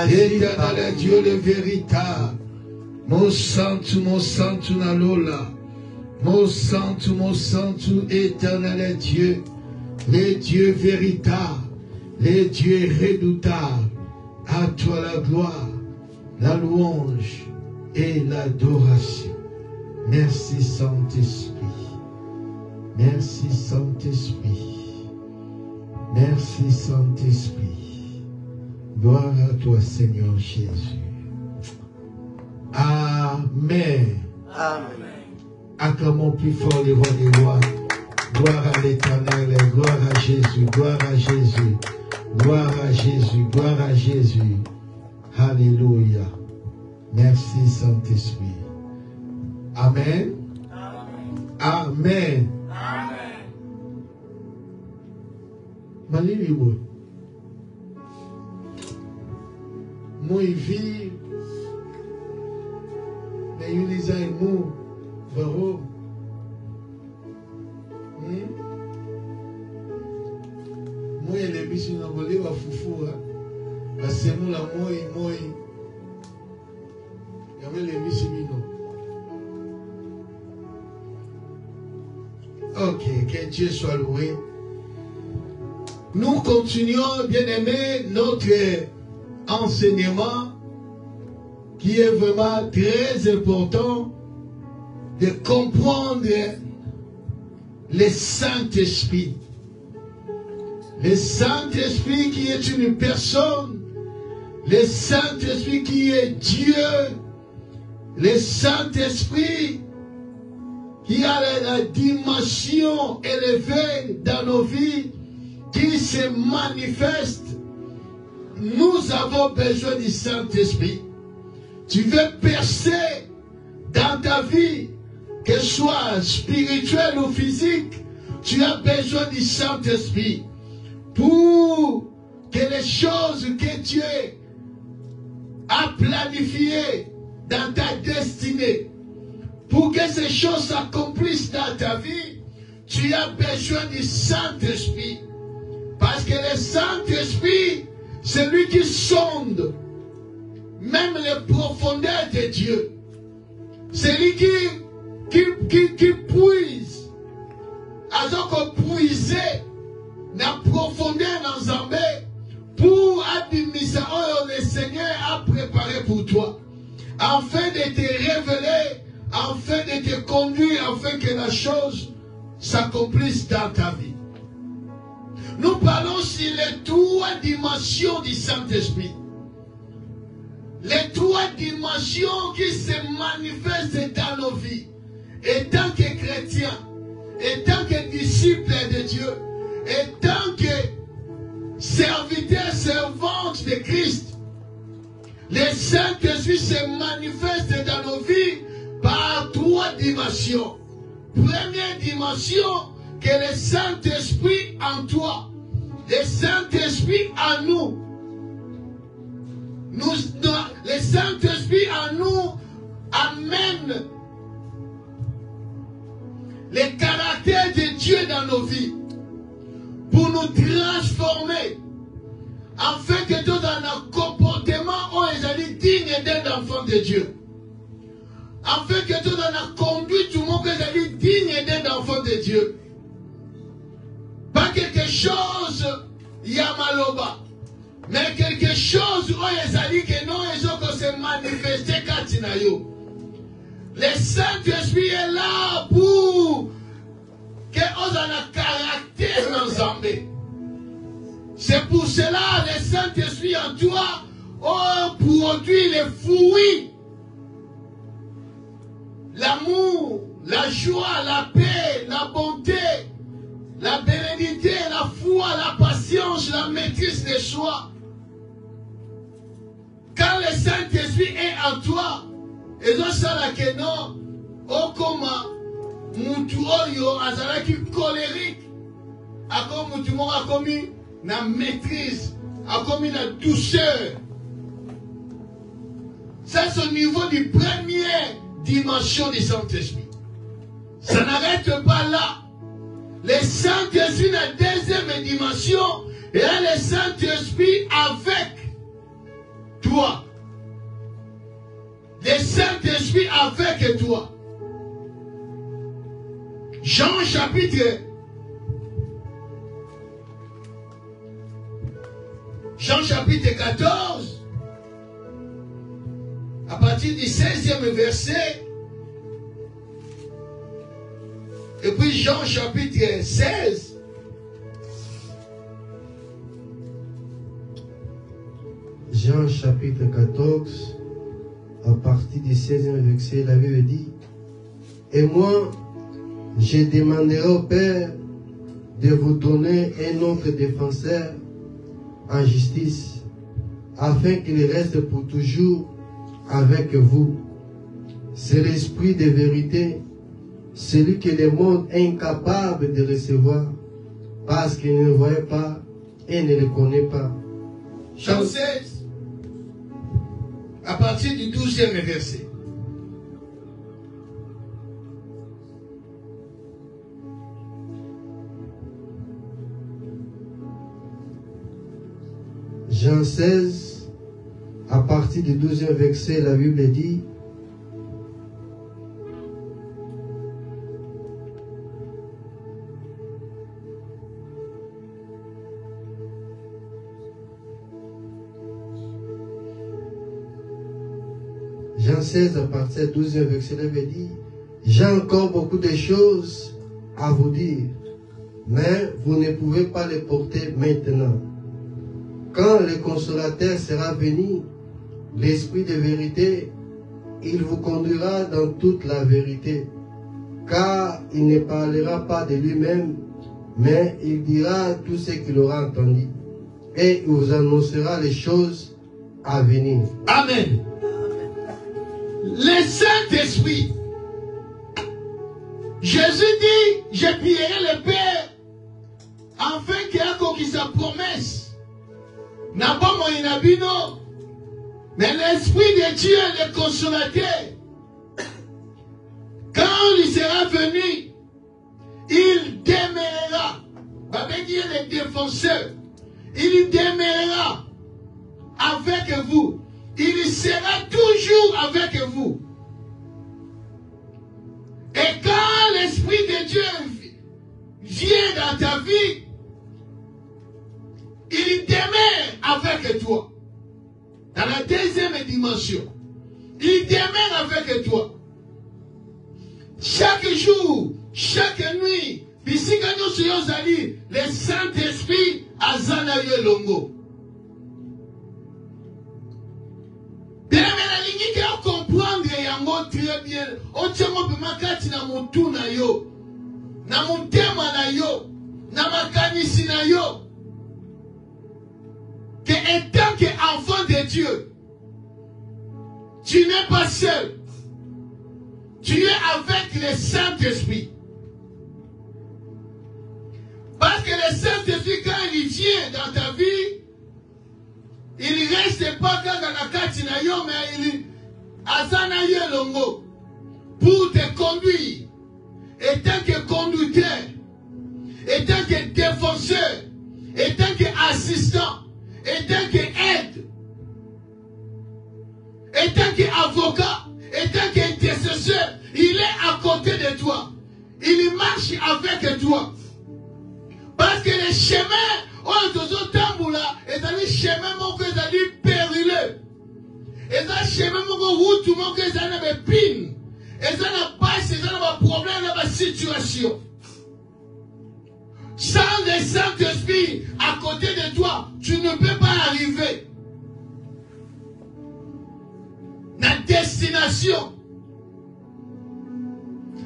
Éternel Dieu le véritable. Mon santo nalola. Mon santo, éternel Dieu. Les dieux véritables. Les dieux redoutables. À toi la gloire, la louange et l'adoration. Merci Saint-Esprit. Merci Saint-Esprit. Merci Saint-Esprit. Gloire à toi Seigneur Jésus. Amen. Amen. Acclamons plus fort les rois des rois. Gloire à l'Éternel, gloire à Jésus, gloire à Jésus, gloire à Jésus, gloire à Jésus. Alléluia. Merci Saint-Esprit. Amen. Amen. Amen. Malilibo. Moi, vie. Mais il y a un mot. Varo. Moi, il y a des biches qui ont volé à Foufou. Parce que nous, la moi. Il y avait les biches qui Ok, que Dieu soit loué. Nous continuons, bien-aimés, notre enseignement qui est vraiment très important de comprendre le Saint-Esprit. Le Saint-Esprit qui est une personne, le Saint-Esprit qui est Dieu, le Saint-Esprit qui a la dimension élevée dans nos vies, qui se manifeste. Nous avons besoin du Saint-Esprit. Tu veux percer dans ta vie, que ce soit spirituel ou physique, tu as besoin du Saint-Esprit pour que les choses que Dieu a planifiées dans ta destinée, pour que ces choses s'accomplissent dans ta vie, tu as besoin du Saint-Esprit. Parce que le Saint-Esprit, c'est lui qui sonde même les profondeurs de Dieu. C'est lui qui puise. Alors qu'on puise la profondeur dans Zambé pour abîmer le Seigneur a préparé pour toi. Afin de te révéler, afin de te conduire, afin que la chose s'accomplisse dans ta vie. Nous parlons sur les trois dimensions du Saint-Esprit. Les trois dimensions qui se manifestent dans nos vies. Et tant que chrétiens, et tant que disciples de Dieu, et tant que serviteurs, servantes de Christ, le Saint-Esprit se manifeste dans nos vies par trois dimensions. Première dimension, que le Saint-Esprit en toi, le Saint-Esprit en nous, le Saint-Esprit en nous amène les caractères de Dieu dans nos vies pour nous transformer afin que tout dans un comportement où ils allaient digne d'un enfant de Dieu, afin que tout dans la conduite du monde ils allaient digne d'un enfant de Dieu. Pas quelque chose Yamaloba, mais quelque chose où ils allaient que non, ils ont se manifester Katinayo. Le Saint-Esprit est là pour que nous ayons un caractère ensemble. C'est pour cela le Saint-Esprit en toi produit les fruits. L'amour, la joie, la paix, la bonté, la bénédiction, la foi, la patience, la maîtrise de soi. Quand le Saint-Esprit est en toi, et donc ça là que non, oh comment, mutu oyo azalaki colérique, a comme mutu mo a commis na maîtrise, a commis la douceur. Ça c'est au niveau du premier dimension du Saint-Esprit. Ça n'arrête pas là. Le Saint-Esprit, la deuxième dimension, et là le Saint-Esprit avec toi. Le Saint-Esprit avec toi. Jean chapitre 14, à partir du 16e verset, et puis Jean chapitre 16, Jean chapitre 14, à partir du 16e verset, la Bible dit, « Et moi, je demanderai au Père de vous donner un autre défenseur en justice, afin qu'il reste pour toujours avec vous. C'est l'Esprit de vérité, celui que le monde est incapable de recevoir, parce qu'il ne le voit pas et ne le connaît pas. » Jean 16, à partir du 12e verset. Jean 16, à partir du 12e verset, la Bible dit, Jean 16, à partir du 12e verset, la Bible dit, j'ai encore beaucoup de choses à vous dire, mais vous ne pouvez pas les porter maintenant. Quand le consolateur sera venu, l'Esprit de vérité, il vous conduira dans toute la vérité, car il ne parlera pas de lui-même, mais il dira tout ce qu'il aura entendu, et il vous annoncera les choses à venir. Amen. Le Saint-Esprit, Jésus dit, je prierai le Père, afin qu'il accomplisse sa promesse. N'a pas mon inabino, mais l'Esprit de Dieu, le consolateur, quand il sera venu, il demeurera, va dire le défenseur, il demeurera avec vous, il sera toujours avec vous. Et quand l'Esprit de Dieu vient dans ta vie, il demeure avec toi. Dans la deuxième dimension, il demeure avec toi. Chaque jour, chaque nuit, le Saint-Esprit a zanayo longo. Bien, mais la comprendre yango très bien. Otiamo bimakati na mutu na yo, na mutema na yo, na makanisi na yo. Que étant qu'enfant de Dieu, tu n'es pas seul. Tu es avec le Saint-Esprit. Parce que le Saint-Esprit, quand il vient dans ta vie, il ne reste pas dans la katina yo, mais il azana yo longo pour te conduire. Étant que conducteur, étant que défenseur, étant que assistant, étant qu'aide, étant qu'avocat, étant qu'intercesseur, il est à côté de toi. Il marche avec toi. Parce que les chemins, est un chemin périlleux. Et un chemin route est un pin. Et un passe, et un problème dans la situation. Sans le Saint-Esprit à côté de toi, tu ne peux pas arriver. La destination.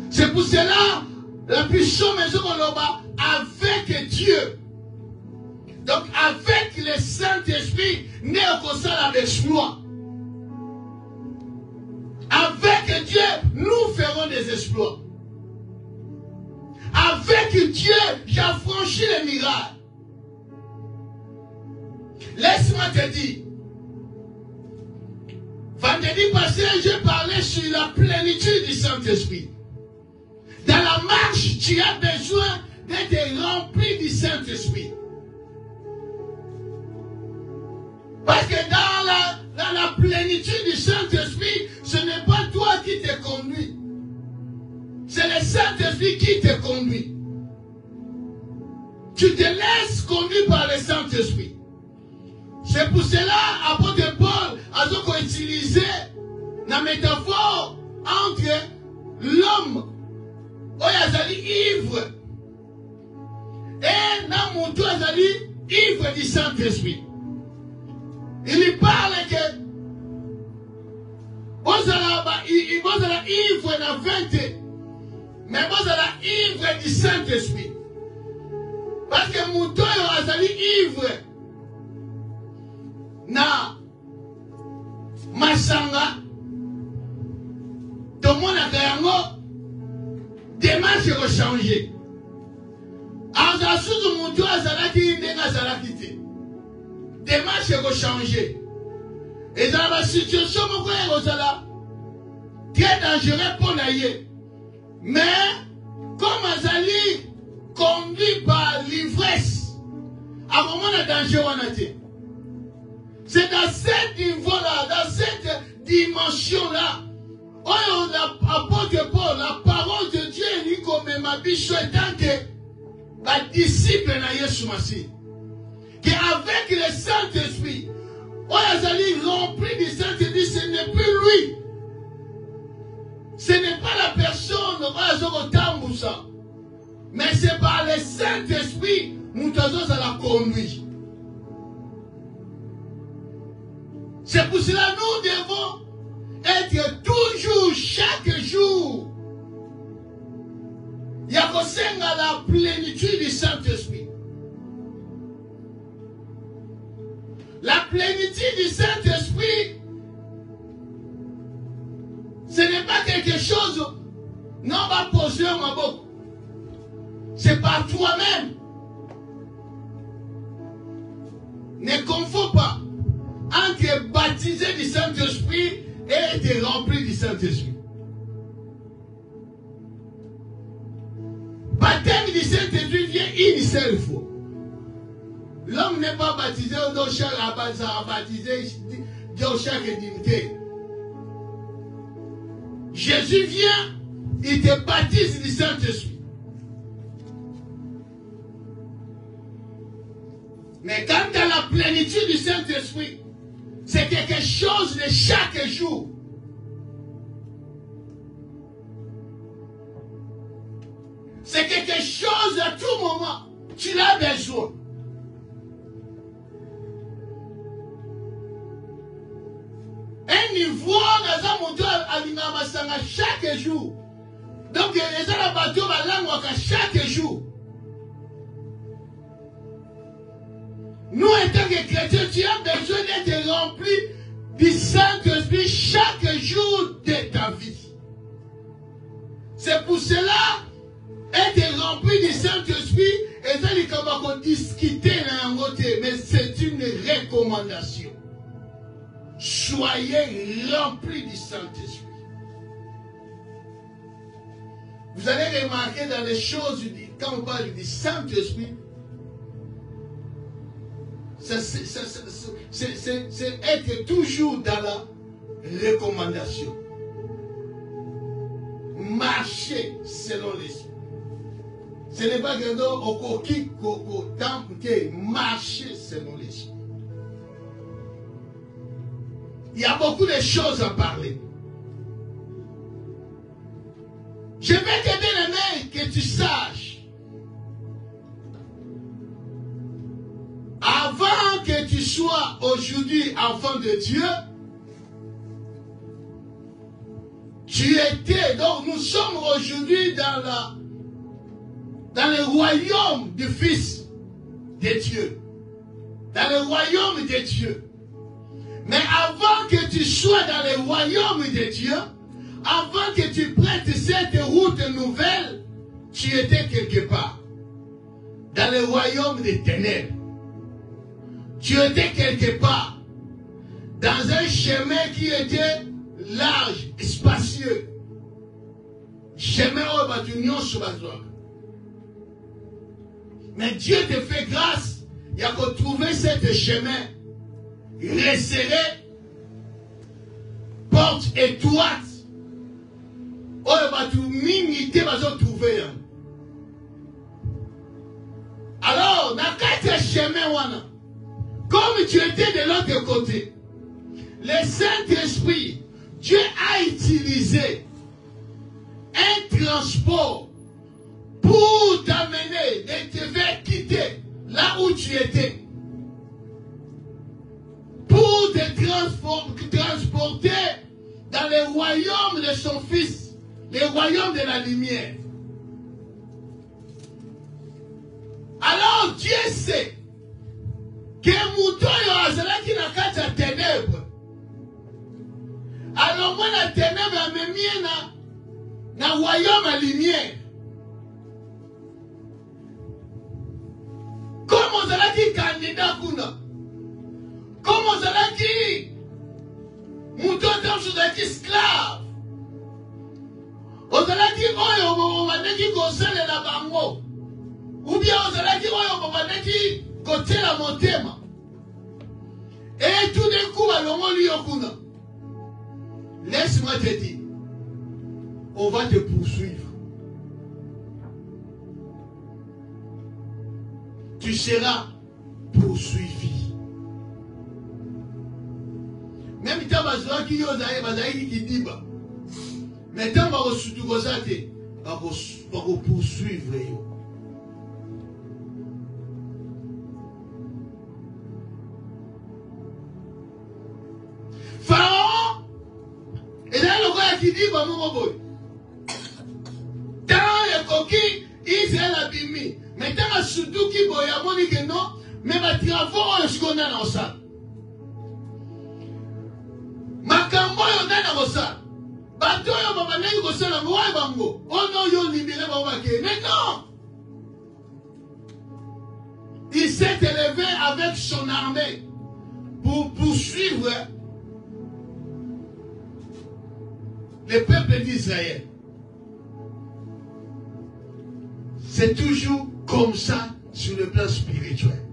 C'est pour cela, la puissance maison avec Dieu. Donc avec le Saint-Esprit, n'est au ça l'exploit. Avec Dieu, nous ferons des exploits. Avec Dieu, j'ai franchi les miracles. Laisse-moi te dire. Vendredi passé, j'ai parlé sur la plénitude du Saint-Esprit. Dans la marche, tu as besoin d'être rempli du Saint-Esprit. Parce que dans plénitude du Saint-Esprit, ce n'est pas toi qui te conduis. C'est le Saint-Esprit qui te conduit. Tu te laisses conduire par le Saint-Esprit. C'est pour cela, apôtre Paul a donc utilisé la métaphore entre l'homme qui est ivre et l'homme qui est ivre du Saint-Esprit. Il lui parle que vous êtes ivre dans la vérité, mais vous êtes ivre du Saint-Esprit. Parce que mon toit est ivre na masanga, tout le monde a gagné, démarche va changer. En dessous de mon toit, démarche va changer. Et dans la situation, très dangereux pour l'aïe. Mais, comme Azali conduit par l'ivresse, à un moment de danger, on a dit. C'est dans ce niveau-là, dans cette dimension-là, l'apôtre Paul, la parole de Dieu, il dit comme ma biche étant que la disciple de Yeshua Massi, qu'avec le Saint-Esprit, rempli du Saint-Esprit, ce n'est plus lui. Ce n'est pas la personne mais c'est par le Saint-Esprit que nous la conduire. C'est pour cela que nous devons être toujours, chaque jour, il y a la plénitude du Saint-Esprit. La plénitude du Saint-Esprit, ce n'est pas quelque chose, non, va poser ma boque. C'est par toi-même. Ne confonds pas entre être baptisé du Saint-Esprit et être rempli du Saint-Esprit. Baptême du Saint-Esprit vient une seule fois. L'homme n'est pas baptisé dans chaque dignité. Jésus vient, il te baptise du Saint-Esprit. Mais quand tu as la plénitude du Saint-Esprit, c'est quelque chose de chaque jour. C'est quelque chose à tout moment. Tu l'as besoin. Un niveau chaque jour. Donc, les bateaux chaque jour. Nous, étant que chrétiens, tu as besoin d'être rempli du Saint-Esprit chaque jour de ta vie. C'est pour cela, être rempli du Saint-Esprit, et ça, il faut discuter dans un côté, mais c'est une recommandation. Soyez remplis du Saint-Esprit. Vous allez remarquer dans les choses, quand on parle du Saint-Esprit, c'est être toujours dans la recommandation. Marcher selon l'esprit. Ce n'est pas que marcher selon l'esprit. Il y a beaucoup de choses à parler. Je vais te bien aimer que tu saches. Avant que tu sois aujourd'hui enfant de Dieu, tu étais, donc nous sommes aujourd'hui dans le royaume du Fils de Dieu. Dans le royaume de Dieu. Mais avant que tu sois dans le royaume de Dieu, avant que tu prêtes cette route nouvelle, tu étais quelque part. Dans le royaume des ténèbres. Tu étais quelque part. Dans un chemin qui était large, spacieux. Chemin où l'union se besoin. Mais Dieu te fait grâce. Il a trouvé ce chemin resserré porte étroite. Oyo batu mingi te bazo trouver. Alors, na kati ya chemin wana, comme tu étais de l'autre côté, le Saint-Esprit, Dieu a utilisé un transport pour t'amener et te faire quitter là où tu étais. Pour te transporter dans le royaume de son Fils, le royaume de la lumière. Alors Dieu sait que Moutoyo azalaki na kati ya ténèbres. Alors moi la ténèbre amemie na royaume à lumière. Comme ozalaki candidat kuna. Comme ozalaki Moutoyo ozalaki esclave. Ozalaki oyo obandaki kosalela bango. Ou bien ozalaki oyo obandaki kotiela motema. Et tout d'un coup balongoli yo kuna. Laisse-moi te dire, on va te poursuivre. Tu seras poursuivi. Même si tu as qui dit, mais tant que tu vas poursuivre. Pharaon, et là le gars qui dit, tant les coquilles, Israël a bimi. Mais tant que surtout qui boyamoni que non, mais ma travaux, je connais dans ça. Ma camboyo dans ça. Bateau yo mama nani ko sala moi bango. Oh non yo libéré ba ke. Mais non. Il s'est élevé avec son armée pour poursuivre le peuple d'Israël. C'est toujours comme ça sur le plan spirituel.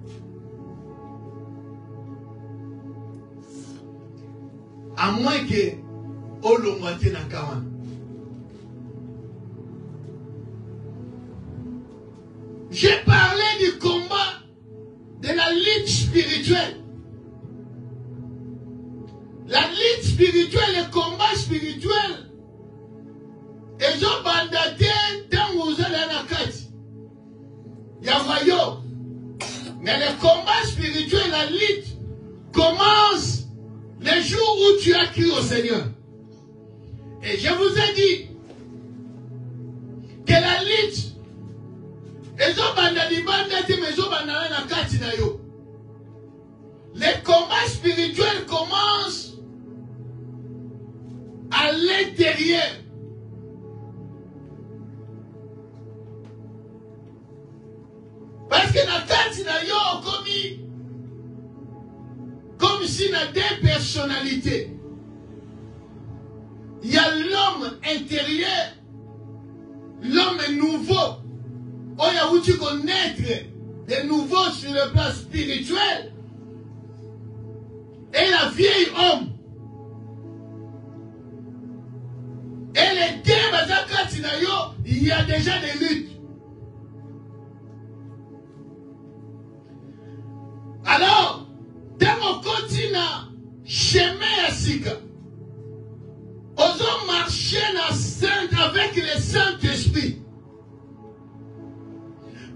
À moins que Olomwate Nakawan. J'ai parlé du combat de la lutte spirituelle. La lutte spirituelle, le combat spirituel. Et je bandate dans vous allez à la carte. Yavayo. Mais le combat spirituel, la lutte, commence le jour où tu as crié au Seigneur. Et je vous ai dit que la lutte, le combat spirituel commence à l'intérieur. Parce que la carte n'a comme s'il y a deux personnalités. Il y a l'homme intérieur, l'homme nouveau. Oh, il y a où tu connaître de nouveau sur le plan spirituel. Et la vieille homme. Et les deux, il y a déjà des luttes. Alors, dans le continent, chemin à Sika, osons marcher avec le Saint-Esprit.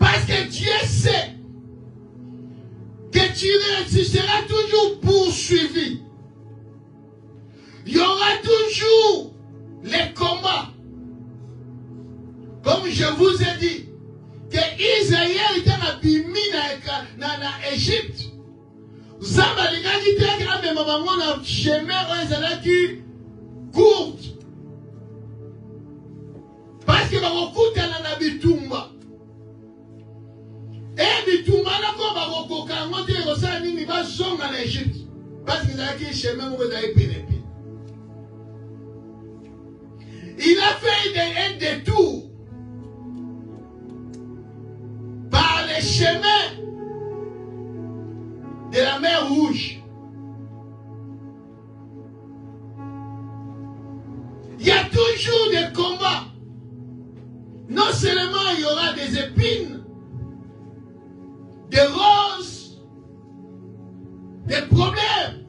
Parce que Dieu sait que tu seras toujours poursuivi. Il y aura toujours les combats. Comme je vous ai dit, que Israël était dans Égypte. Zamba les gars qui étaient dans le chemin qui courte. Parce que bakokuta na bitumba. Et bitumba na ko bakoka ngote rosa nini ba zonga na Égypte. Parce qu'il a qui chemin où il pénétré. Il a fait un détour par les chemins de la mer Rouge. Il y a toujours des combats. Non seulement il y aura des épines, des roses, des problèmes,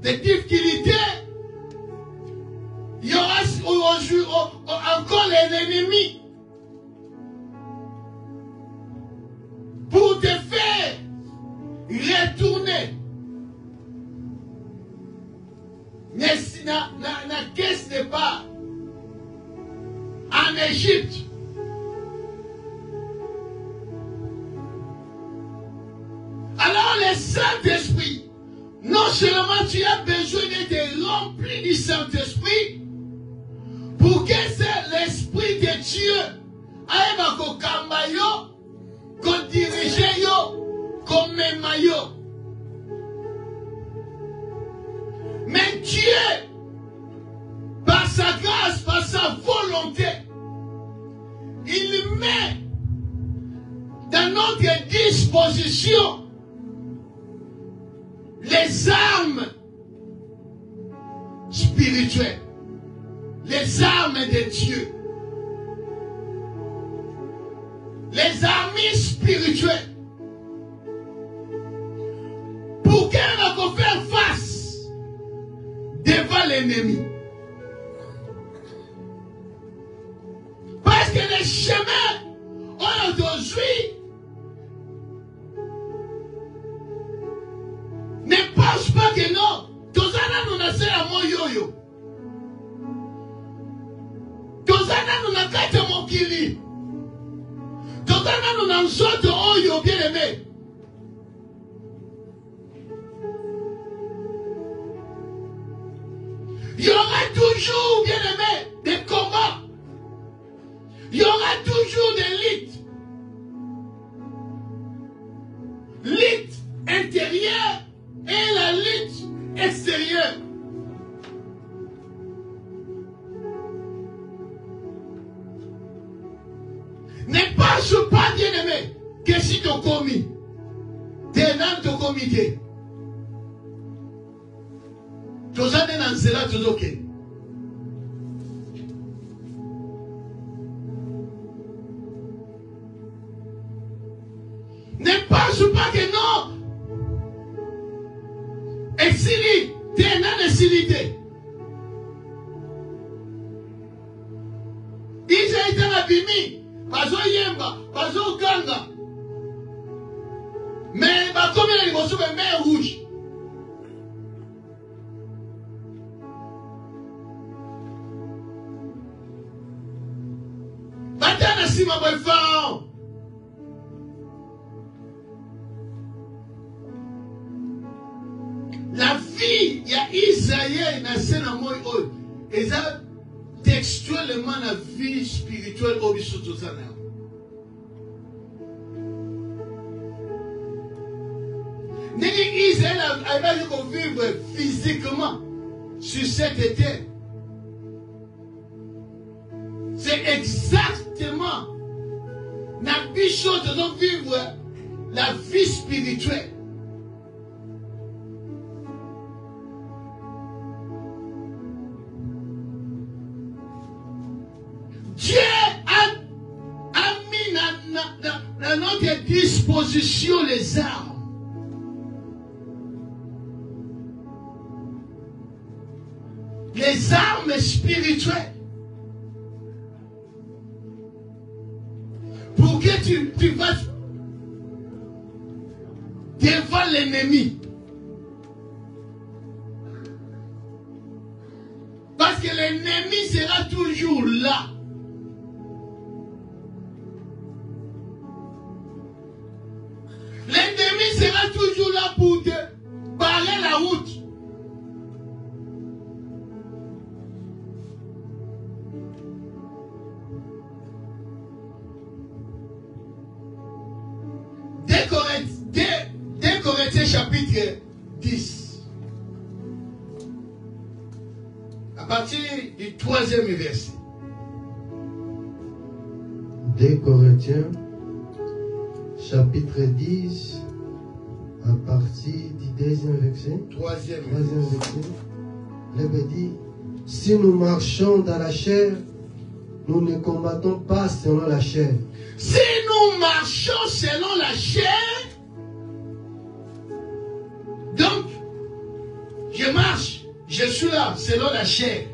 des difficultés, il y aura encore l'ennemi pour te faire retourner. Mais si la caisse n'est pas en Égypte, alors le Saint-Esprit, non seulement tu as besoin d'être rempli du Saint-Esprit, pour que l'Esprit de Dieu aille au Kambayo, qu'on dirige yo, qu'on mène yo. Mais Dieu, par sa grâce, par sa volonté, il met dans notre disposition les armes spirituelles, les armes de Dieu, les armées spirituelles, pour qu'elle puisse faire face devant l'ennemi. Parce que le chemin aujourd'hui ne pense pas que non. Tozana nous na sera mo yoyo. Tozana nous na kate mokili. Tozana nous na nsoto oyo bien aimé. Il y aura toujours, bien aimé, des combats. Il y aura toujours des luttes. Lutte intérieure et la lutte extérieure. Ne pense pas, bien aimé, que si tu as commis, tu es dans ton comité. Tu as dans cela, tu es OK. Ne pense pas que non. Exili, tu es dans l'exilité. Ils étaient dans Bimi, Bazo Yemba, Bazo Ganga. Mais, comme il y a une mer rouge. La vie, il y a Isaïe, et ça textuellement la vie spirituelle au Bissotosana. Isaïe a vivre physiquement sur cette terre. C'est exactement la vie chose de vivre la vie spirituelle. Dieu a mis dans notre disposition les armes. Les armes spirituelles. Pour que tu vas devant l'ennemi. Parce que l'ennemi sera toujours là. L'ennemi sera toujours là pour te barrer la route. Dès Corinthiens chapitre 10, à partir du 3e verset. Dès Corinthiens chapitre 10, à partir du 2e verset. 3e verset. L'Ébé dit, si nous marchons dans la chair, nous ne combattons pas selon la chair. Si nous marchons selon la chair, donc, je marche, je suis là, selon la chair.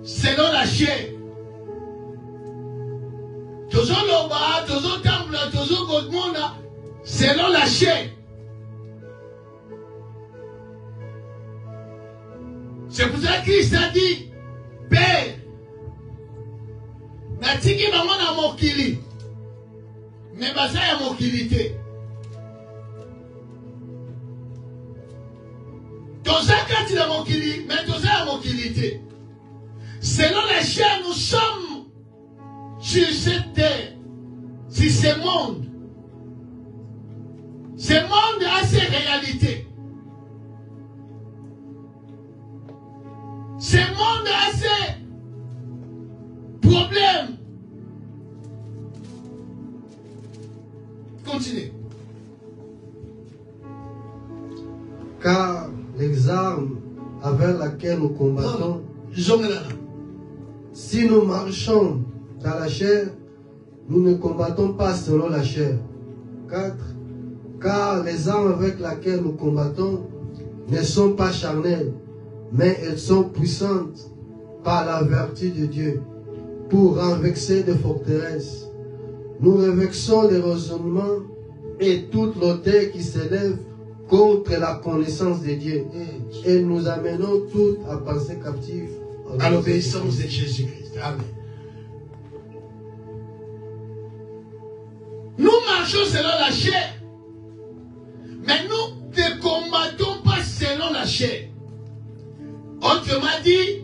Selon la chair. Selon la chair. C'est pour ça que Christ a dit, Père, natiki bango na mokili, mais baza ya mokilité. Toza kati na mokili, mais toza ya mokilité. Selon la chair, nous sommes sur cette terre, sur ce monde. Ce monde a ses réalités. Ce monde a ses problèmes. Continuez. Car les armes avec lesquelles nous combattons, si nous marchons dans la chair, nous ne combattons pas selon la chair. 4. Car les armes avec lesquelles nous combattons ne sont pas charnelles, mais elles sont puissantes par la vertu de Dieu pour renverser des forteresses. Nous renversons les raisonnements et toute l'autorité qui s'élève contre la connaissance de Dieu. Et nous amenons tout à penser captif à l'obéissance de Jésus-Christ. Amen. Nous marchons selon la chair, mais nous ne combattons pas selon la chair. Autrement dit,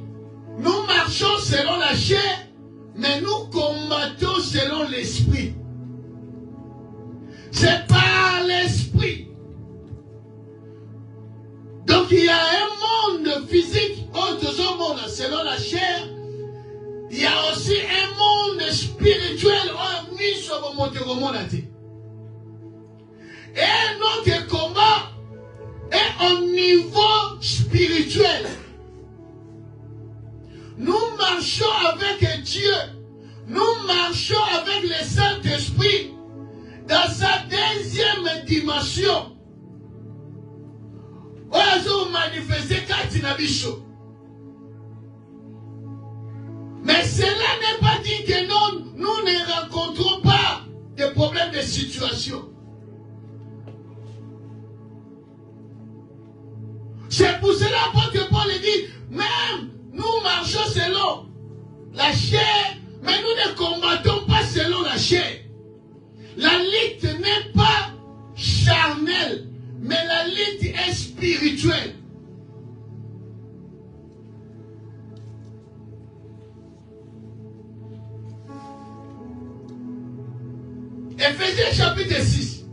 nous marchons selon la chair, mais nous combattons selon l'esprit. C'est par l'esprit. Donc il y a un monde physique, autre monde selon la chair. Il y a aussi un monde spirituel. Et notre combat est au niveau spirituel. Nous marchons avec Dieu. Nous marchons avec le Saint-Esprit dans sa deuxième dimension. Mais cela n'est pas dit que nous ne rencontrons pas des problèmes de situation. C'est pour cela que Paul dit, même nous marchons selon la chair, mais nous ne combattons pas selon la chair. La lutte n'est pas charnelle, mais la lutte est spirituelle. Éphésiens chapitre 6.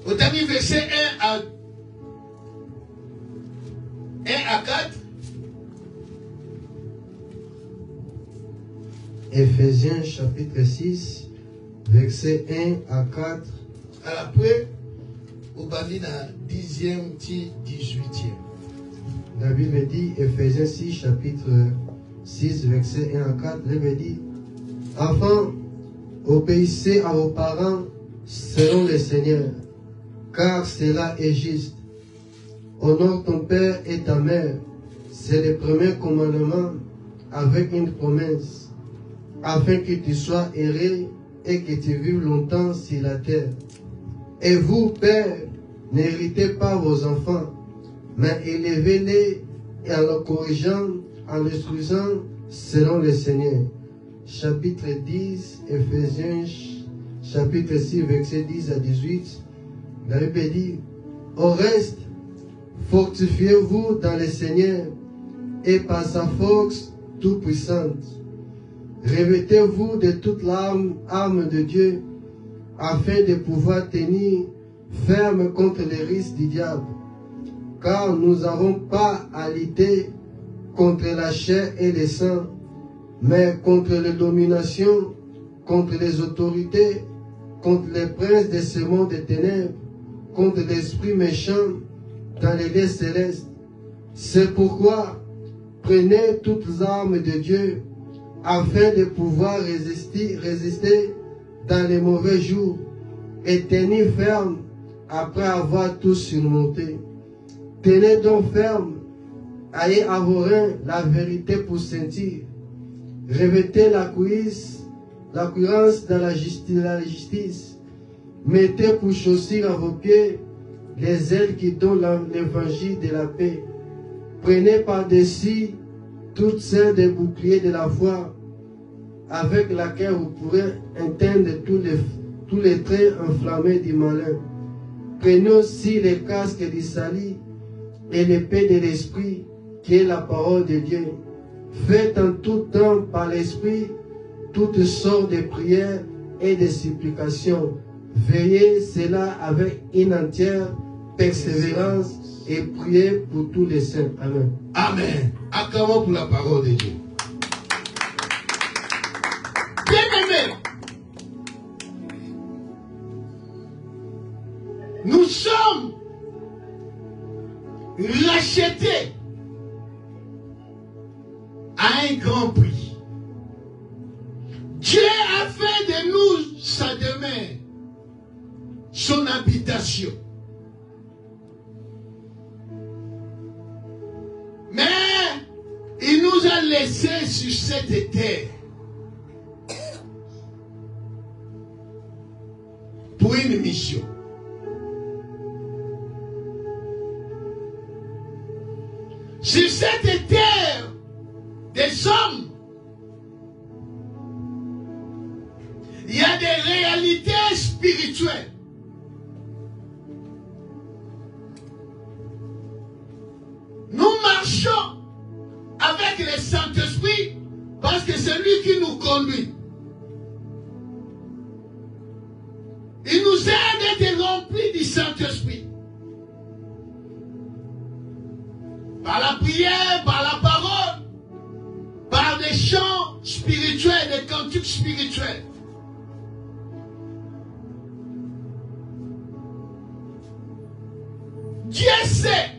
Au dernier verset 1 à 4. Éphésiens chapitre 6, verset 1 à 4. Après, au bani na 10e, 18e. La Bible dit, Éphésiens 6, chapitre 6, verset 1 à 4, la Bible dit, enfin, obéissez à vos parents selon le Seigneur, car cela est juste. Honore ton père et ta mère, c'est le premier commandement avec une promesse, afin que tu sois heureux et que tu vives longtemps sur la terre. Et vous, pères, n'héritez pas vos enfants, mais élevez-les en les corrigeant, en l'instruisant selon le Seigneur. Chapitre 10, Éphésiens, chapitre 6, verset 10 à 18. La Bible dit, au reste, fortifiez-vous dans le Seigneur et par sa force toute puissante. Revêtez-vous de toute l'arme de Dieu afin de pouvoir tenir ferme contre les risques du diable. Car nous n'avons pas à lutter contre la chair et le sang, mais contre les dominations, contre les autorités, contre les princes de ce monde des ténèbres, contre l'esprit méchant dans les lieux célestes. C'est pourquoi prenez toutes les armes de Dieu afin de pouvoir résister dans les mauvais jours et tenir ferme après avoir tout surmonté. Tenez donc ferme, ayez à vos reins la vérité pour sentir. Revêtez la cuirasse dans la justice. Mettez pour chaussures à vos pieds les ailes qui donnent l'évangile de la paix. Prenez par-dessus toutes celles des boucliers de la foi, avec laquelle vous pourrez éteindre tous les traits enflammés du malin. Prenez aussi les casques du salut et l'épée de l'esprit, qui est la parole de Dieu. Faites en tout temps par l'esprit toutes sortes de prières et de supplications. Veillez cela avec une entière persévérance et priez pour tous les saints. Amen. Amen. Acclamons pour la parole de Dieu. Bien-aimés, nous sommes rachetés à un grand prix. Dieu a fait de nous sa demeure, son habitation. Mais il nous a laissés sur cette terre pour une mission. Sur cette terre des hommes, il y a des réalités spirituelles. Nous marchons avec le Saint-Esprit parce que c'est lui qui nous conduit. Il nous aide d'être remplis du Saint-Esprit. Par la prière, par la parole, par des chants spirituels, des cantiques spirituels. Dieu sait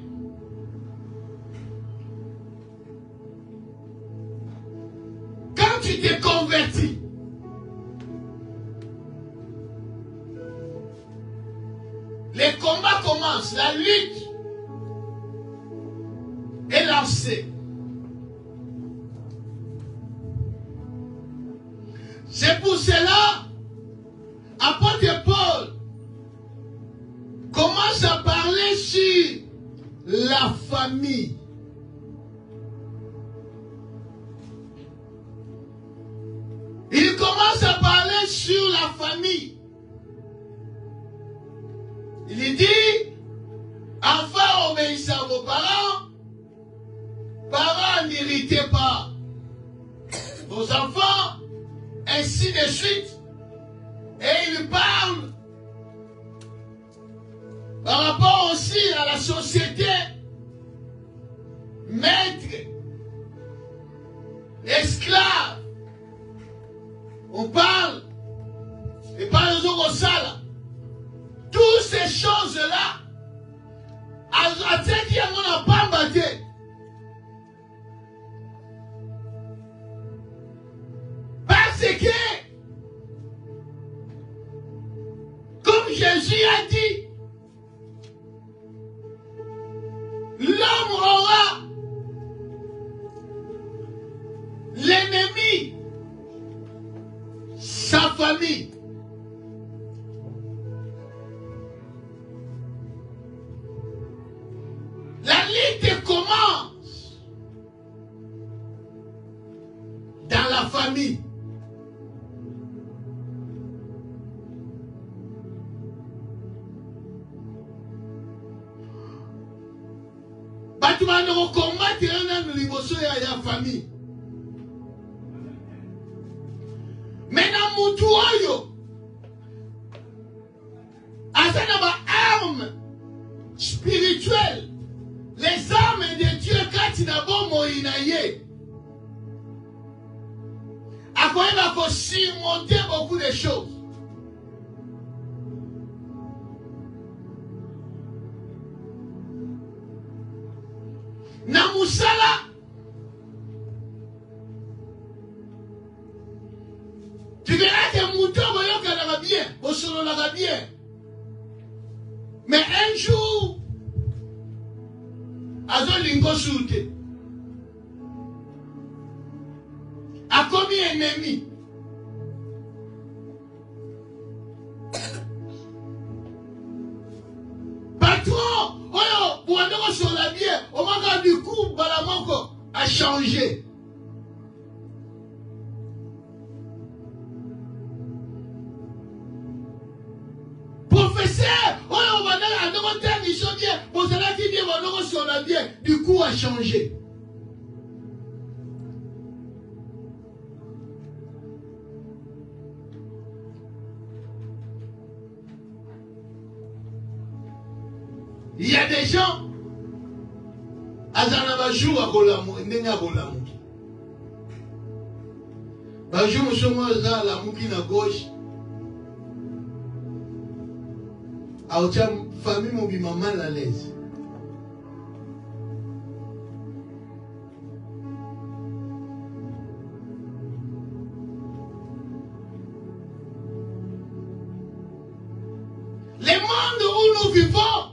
quand tu t'es converti, les combats commencent, la lutte est lancée. C'est pour cela, apôtre Paul commence à parler sur la famille. Il commence à parler sur la famille. Il dit, enfants, obéissez à vos parents. Parents, n'irritez pas vos enfants, ainsi de suite. Et il parle par rapport aussi à la société, maître, esclave. On parle, et par les autres salles, toutes ces choses-là, à ce qui n'a pas battu. Parce que, comme Jésus a dit, l'homme aura l'ennemi, sa famille. La lutte commence dans la famille. Batumano combattre dans le liboso ya la famille. Maintenant mutu oyo asana ba arme spirituelle. Les armes de Dieu, quand il a bon moïnaye, à quoi il va surmonter beaucoup de choses. na musala. Tu verras que Mouton va bien, au solo va bien. Mais un jour, Azo Lingo Soute a commis un ennemi. Patron, oyo, pour un sur la bière, au moment du coup, Balamanko a changé. Professeur, oyo, on va dans la nouvelle terre, ils sont bien, pour cela qui vient, on va sur la bière, du coup a changé. Il y a des gens, Azana Bajou à Golamu, Ndenya Golamu. Bajou Moussoumo Za la Mouki na gauche. Aoutia famille Mobima mal à l'aise. Les mondes où nous vivons,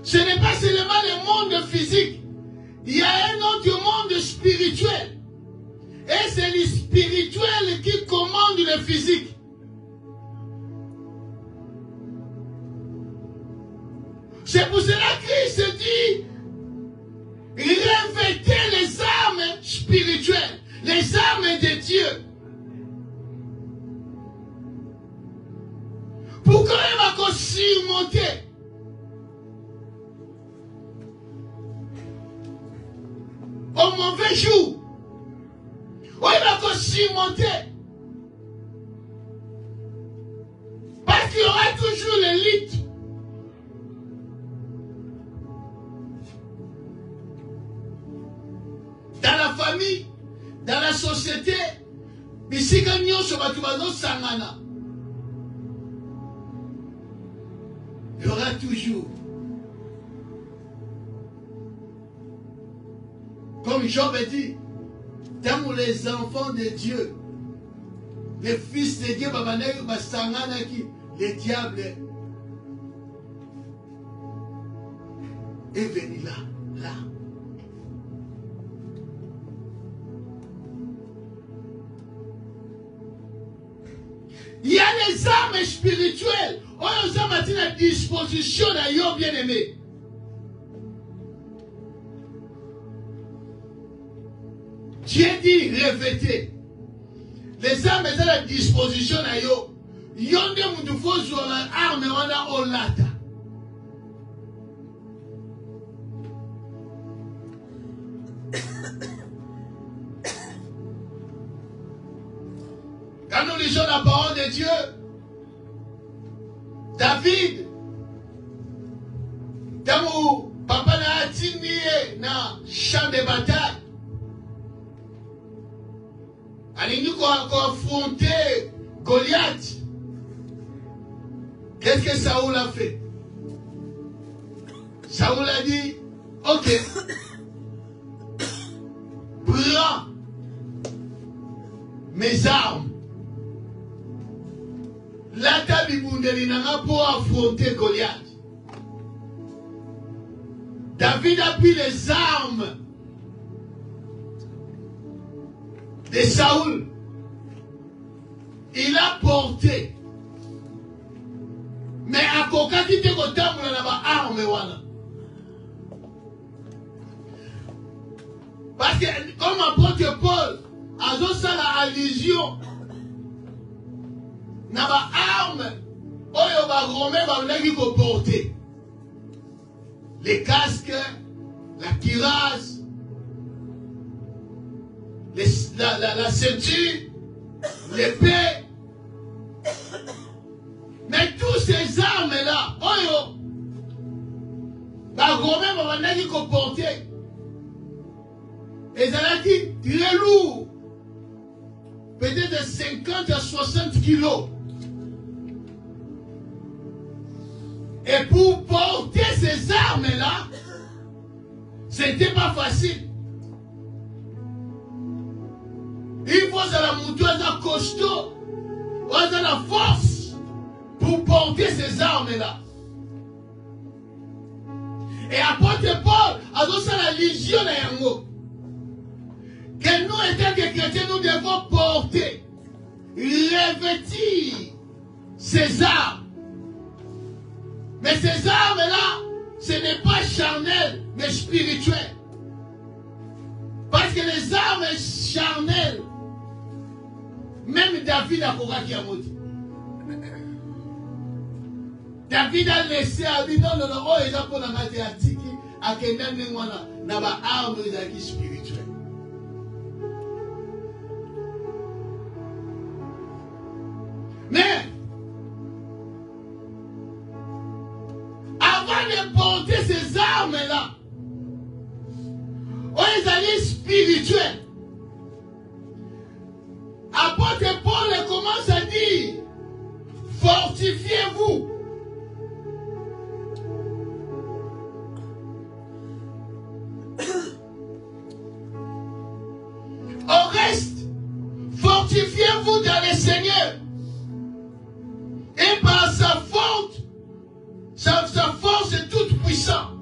ce n'est pas seulement le monde physique. Il y a un autre monde spirituel. Et c'est le spirituel qui commande le physique. C'est pour cela que Christ dit, revêtez les armes spirituelles, les armes de Dieu. Pour qu'on ait surmonter. Au mauvais jour, on va surmonter. Parce qu'il y aura toujours l'élite. Dans la famille, dans la société, il y aura toujours. Comme Job a dit, tant les enfants de Dieu, les fils de Dieu, le diable est venu là. Il y a les armes spirituelles. On a mis à disposition d'ailleurs bien-aimé. Dieu dit revêtez. Les armes sont à la disposition d'ailleurs. Yonde mutufo sur l'arme wana olata. Quand nous lisons la parole de Dieu, David, Tamou, papa n'a attigné na champ de bataille. Il nous a confronté Goliath. Qu'est-ce que Saoul a fait? Saoul a dit, ok, prends mes armes. La tabibundelinanga pour affronter Goliath. David a pris les armes de Saoul. Il a porté. Mais à Koka qui te kotamou na arme wana. Parce que comme apôtre Paul a fait la allusion na ba arme oyo ba romain ba ndaki ko porter. Les casques, la cuirasse, la ceinture, l'épée. Mais tous ces armes-là, oyo, bah, Romain m'a dit qu'on portait. Et ça a dit très lourd. Peut-être de 50 à 60 kilos. Et pour porter ces armes-là, C'était pas facile. Il faut que la mouture soit costaud, soit la force pour porter ces armes-là. Et apôtre Paul a donné la légion de Yango. Que nous, étant que chrétiens, nous devons porter, revêtir ces armes. Mais ces armes-là, ce n'est pas charnel, mais spirituel. Parce que les armes charnelles, même David a couru qui a maudit. David a laissé à lui, non, oh, il a pour la mathématique, à quelqu'un de moi, n'a pas arme spirituelle. Mais, avant de porter ces armes-là, on les alliés spirituels. Apôtre Paul commence à dire, fortifiez-vous. Au reste, fortifiez-vous dans le Seigneur. Et par sa force, sa force est toute puissante.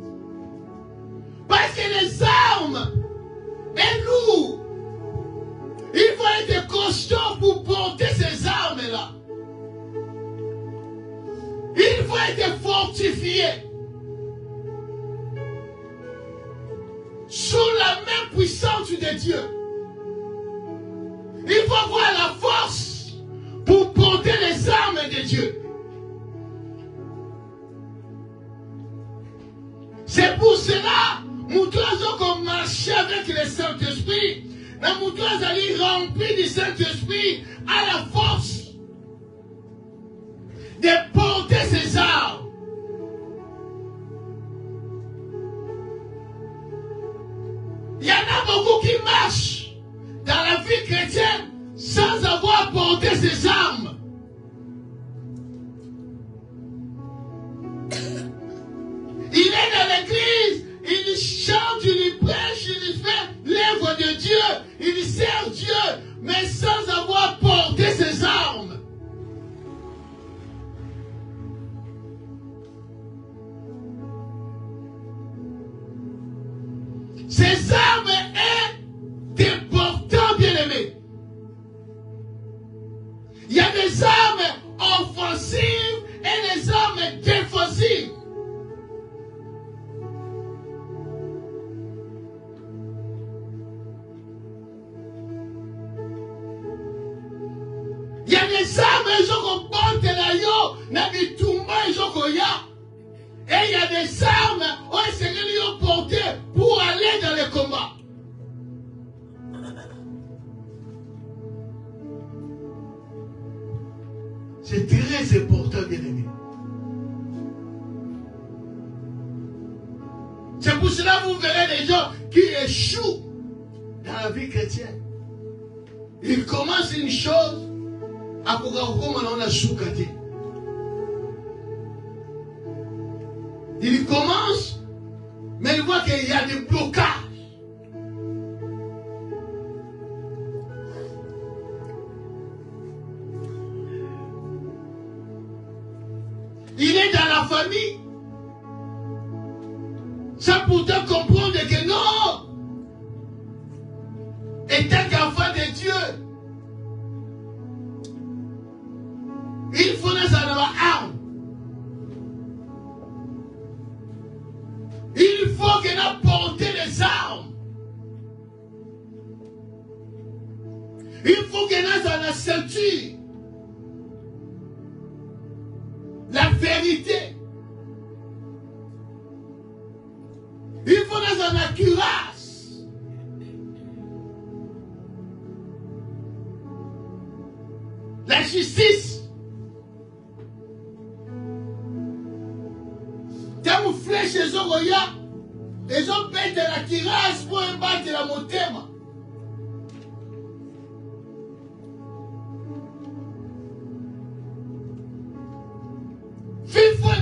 Parce que les armes est lourd. Il faut être constant pour porter ces armes-là. Il faut être fortifié. Sous la main puissante de Dieu. Il faut avoir la force pour porter les armes de Dieu. C'est pour cela, nous devons marcher avec le Saint-Esprit. Nous devons aller remplir du Saint-Esprit à la force de porter ses armes. Il y en a beaucoup qui marchent dans la vie chrétienne sans avoir porté ses armes. Il est dans l'église, il chante, il prêche, il fait l'œuvre de Dieu, il sert Dieu, mais sans avoir porté ses armes. Ces armes est important, bien-aimé. Il y a des armes offensives et des armes défensives. Il y a des armes qui portent la yo, na bitumba ya. Et il y a des armes qui sont portées pour aller dans les combats. C'est très important, bien-aimé. C'est pour cela que vous verrez des gens qui échouent dans la vie chrétienne. Ils commencent une chose, à on a choukate. Il commence, mais il voit qu'il y a des blocages. Il est dans la famille, sans pourtant comprendre que non, étant qu'enfant de Dieu, il faut dans sa arme. Il faut qu'elle a porté les armes. Il faut qu'elle ait dans la ceinture la vérité. Il faut dans la cuirasse la justice. Quand vous fléchez les gens, les gens pètent la cuirasse pour battre la motema.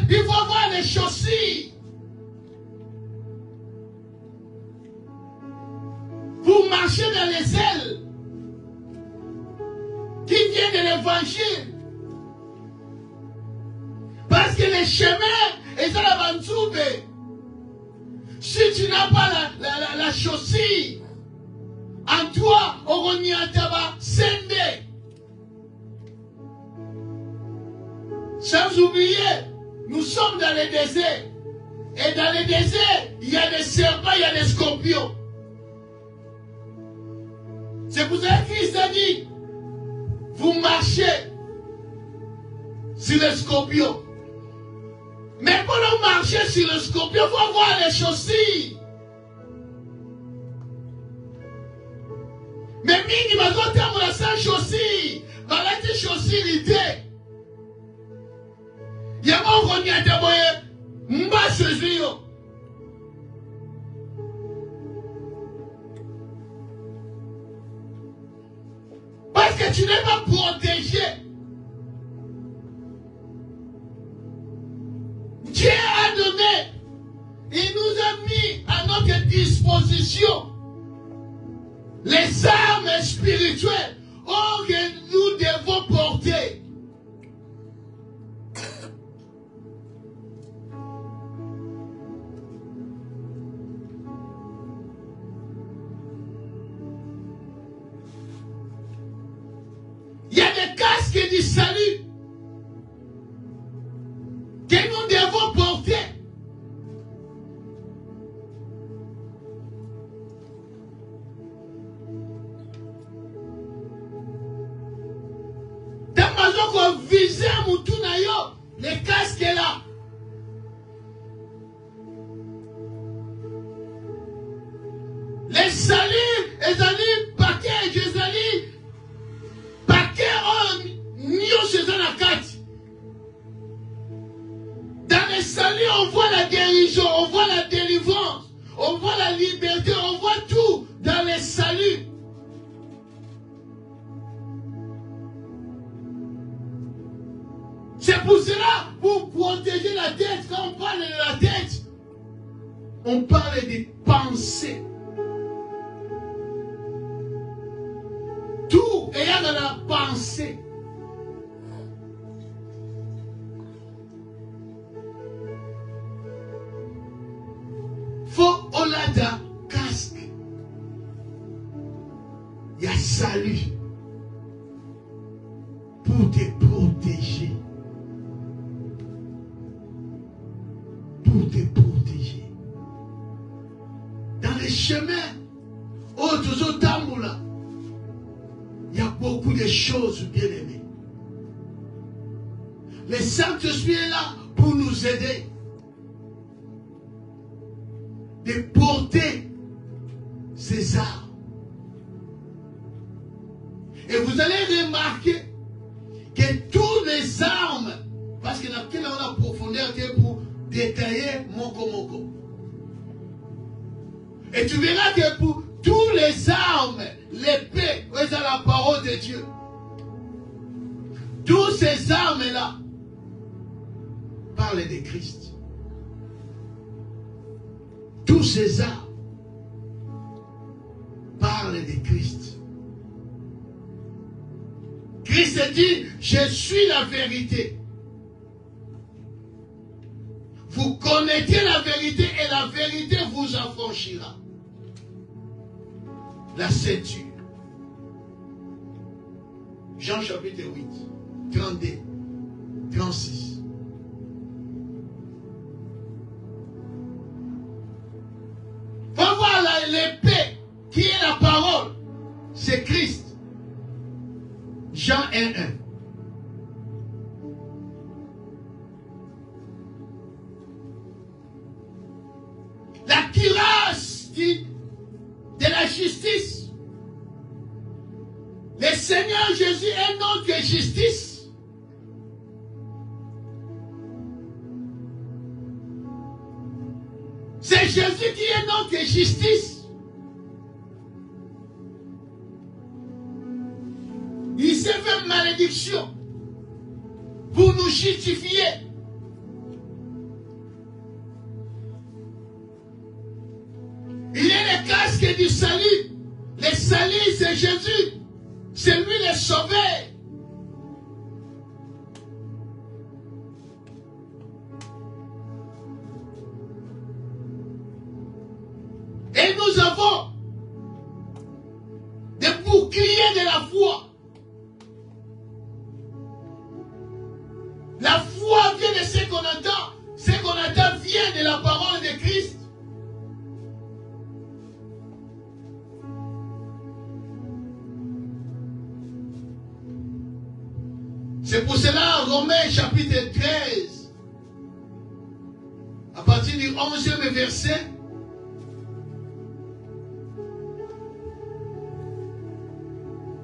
Il faut avoir les chaussures. marcher dans les ailes qui viennent de l'évangile. Parce que les chemins, et ça la banzoube. Si tu n'as pas la chaussure, en toi, on y a sende. Sans oublier, nous sommes dans le désert. Et dans le désert, il y a des serpents, il y a des scorpions. C'est pour ça que Christ a dit, vous marchez sur les scorpions. Mais pour marcher sur le scorpion, il faut avoir les chaussures. Mais mingi mazotambola sans chaussures, balati chaussures idée. Yamo konya deboye mba sezuyo. Parce que tu n'es pas protégé. Dieu a donné, il nous a mis à notre disposition les armes spirituelles que nous devons porter. Il y a des casques du salut que nous devons porter. Dans ma zone, viser Moutunayo, les casques là. Les saluts, les amis, paquets, les amis, paquets, dans les saluts, on voit la guérison, on voit la délivrance, on voit la liberté, on voit tout dans les saluts. C'est pour cela, pour protéger la tête, quand on parle de la tête, on parle des pensées. Tout est dans la pensée. Faut olada casque. Il y a salut pour te protéger. Pour te protéger. Dans les chemins, autour tamboula, il y a beaucoup de choses bien aimées. Le Saint-Esprit est là pour nous aider. De porter ces armes. Et vous allez remarquer que toutes les armes, parce que dans la profondeur pour détailler Moko. Et tu verras que pour toutes les armes, l'épée, c'est la parole de Dieu. Toutes ces armes-là parlent de Christ. Tous ces armes parlent de Christ. Christ dit, je suis la vérité. Vous connaissez la vérité et la vérité vous affranchira. La ceinture. Jean chapitre 8, 32, 36. Faut voir l'épée qui est la parole. C'est Christ. Jean 1:1. La cuirasse de la justice. Le Seigneur Jésus est notre justice. C'est Jésus qui est notre justice. Il s'est fait malédiction pour nous justifier. Il est le casque du salut. Le salut, c'est Jésus. C'est lui le sauveur. Et nous avons des boucliers de la foi. La foi vient de ce qu'on entend. Ce qu'on entend vient de la parole de Christ. C'est pour cela, Romains chapitre 13, à partir du 11e verset,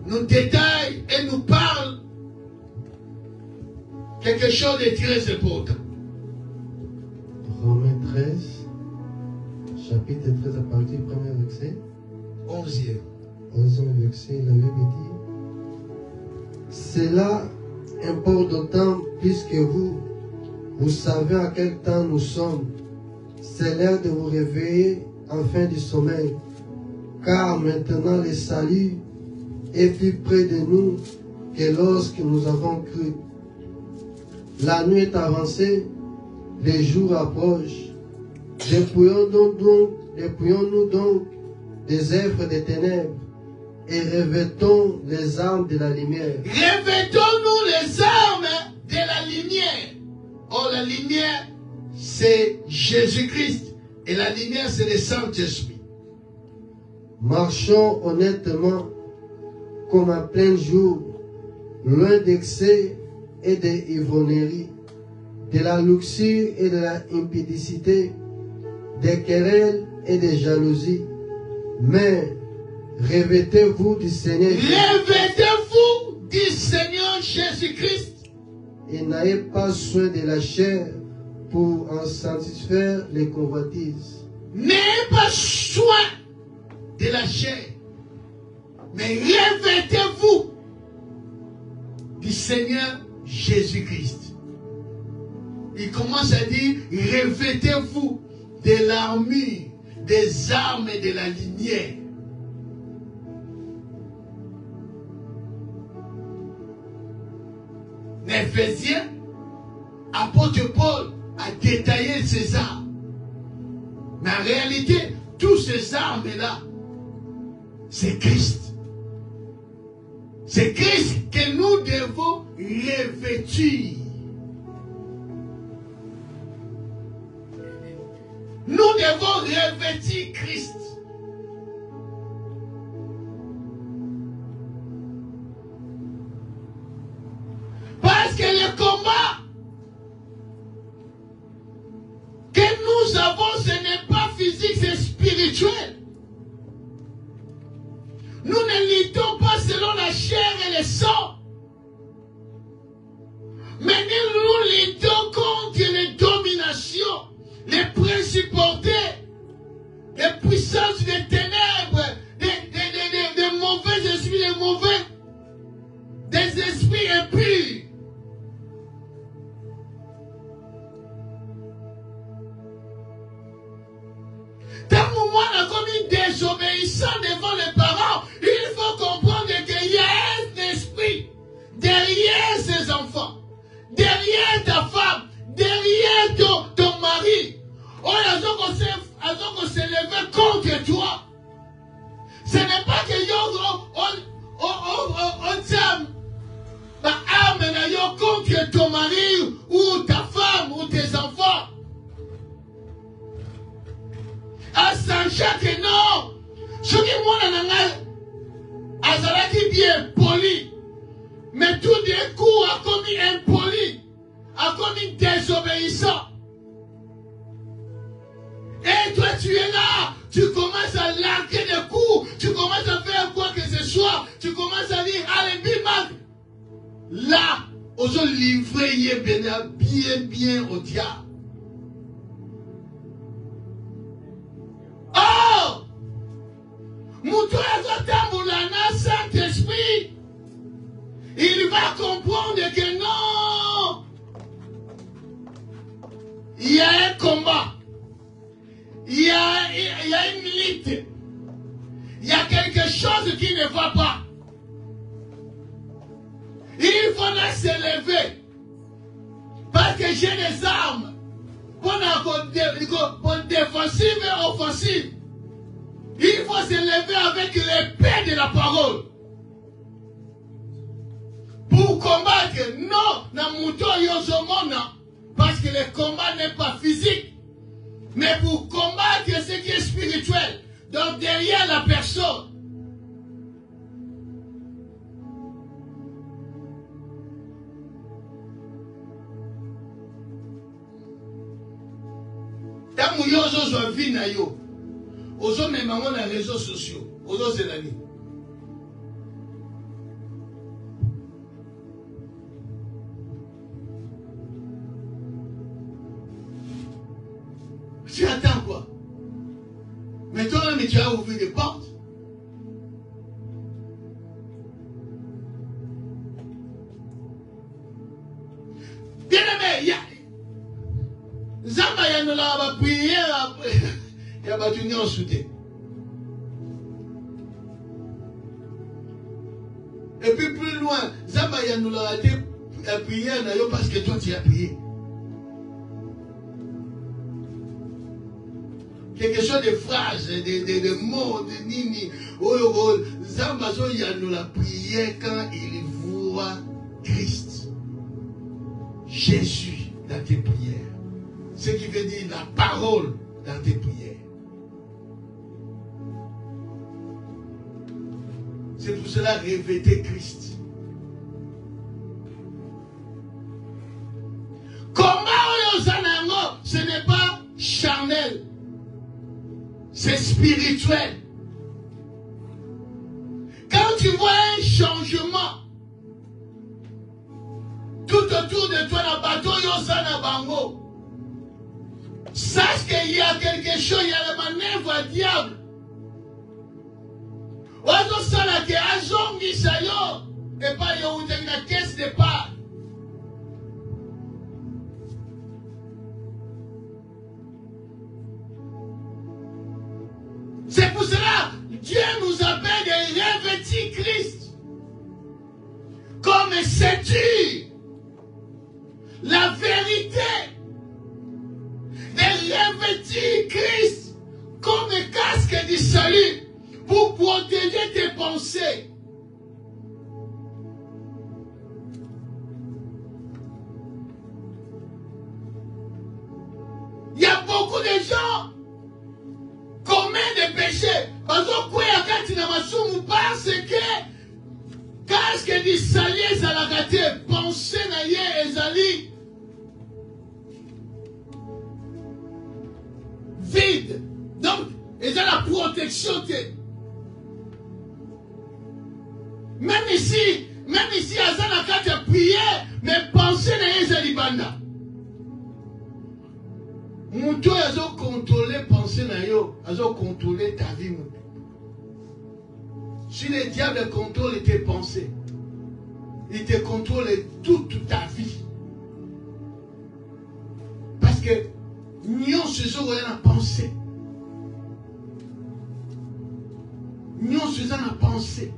nous détaille et nous parle quelque chose de très important. Romains 13, chapitre 13, à partir du premier verset. 11e. 11e verset, la Bible dit: cela importe d'autant plus que vous savez à quel temps nous sommes. C'est l'heure de vous réveiller enfin du sommeil, car maintenant le salut est plus près de nous que lorsque nous avons cru. La nuit est avancée, les jours approchent. Dépouillons-nous donc des œuvres des ténèbres et revêtons les armes de la lumière. Revêtons-nous les armes de la lumière. Oh, la lumière, c'est Jésus-Christ. Et la lumière, c'est le Saint-Esprit. Marchons honnêtement comme en plein jour, loin d'excès et d'ivrognerie, de la luxure et de la impudicité, des querelles et des jalousies. Mais revêtez-vous du Seigneur. Revêtez-vous du Seigneur Jésus-Christ. Et n'ayez pas soin de la chair pour en satisfaire les convoitises. N'ayez pas soin de la chair, mais revêtez-vous du Seigneur Jésus-Christ. Il commence à dire, revêtez-vous de l'armure, des armes et de la lumière. L'Éphésiens, apôtre Paul a détaillé ces armes. Mais en réalité, tous ces armes-là, c'est Christ. C'est Christ que nous devons revêtir. Nous devons revêtir Christ. Parce que le combat que nous avons, ce n'est pas physique, c'est spirituel. Nous ne luttons pas selon la chair et le sang. Mais nous luttons contre les dominations, les principautés, les puissances des ténèbres, des mauvais esprits, des esprits impurs. Tant que moi, on a commis désobéissant devant les parents, il faut comprendre qu'il y a un esprit derrière ces enfants, derrière ta femme, derrière ton mari. Oh, ils ont se lever contre toi. Ce n'est pas que on contre ton mari ou ta femme ou tes enfants. À sachant que non, ce qui moi azalaki bien poli, mais tout d'un coup a commis impoli, a commis désobéissant. Et toi tu es là, tu commences à larguer des coups, tu commences à faire quoi que ce soit, tu commences à dire allez bimac. Là, on se livrer bien au diable. Oh! Saint-Esprit, il va comprendre que non, il y a un combat, il y a une lutte, il y a quelque quelque chose qui ne va pas, il faut s'élever. Parce que j'ai des armes pour défensive et offensive. Il faut s'élever avec l'épée de la parole. Pour combattre, non, na muto yozomona. Parce que le combat n'est pas physique. Mais pour combattre ce qui est spirituel. Donc derrière la personne. Tant que vous avez vu, vous avez même les réseaux sociaux. Vous avez vu. Tu attends quoi? Mais toi-même, tu as ouvert des portes. Bien aimé, il y a... Zamba ya nola ba prière après. Il y a battu en soutien. Et puis plus loin, Zamba ya nola a été prière parce que toi tu as prié. Quelque chose de phrases, de mots, de nini. Zamba ya nola prière quand il voit Christ. Jésus dans tes prières. Ce qui veut dire la parole dans tes prières. C'est pour cela revêtez Christ. Comment ce n'est pas charnel, c'est spirituel. Quand tu vois un changement tout autour de toi, la bateau yosana bango. Sache qu'il y a quelque chose, il y a la manœuvre diable. Oiseau sana ke azongi sayo et pas yo utenga caisse de part. C'est pour cela Dieu nous appelle de revêtir Christ comme ceinture, la vérité. De revêtir Christ comme casque du salut pour protéger tes pensées. Il y a beaucoup de gens commettent des péchés parce que casque du salut ça l'a gâté, pensée naïe ezali vide. Donc, il y a la protection. Même ici, il y a la carte de prière, mais pensez à les banda. Mon Dieu, il a contrôlé pensée, il a contrôlé ta vie. Si le diable contrôle tes pensées, il te contrôle toute ta vie. Parce que nous sommes en pensée. Nous sommes en pensée.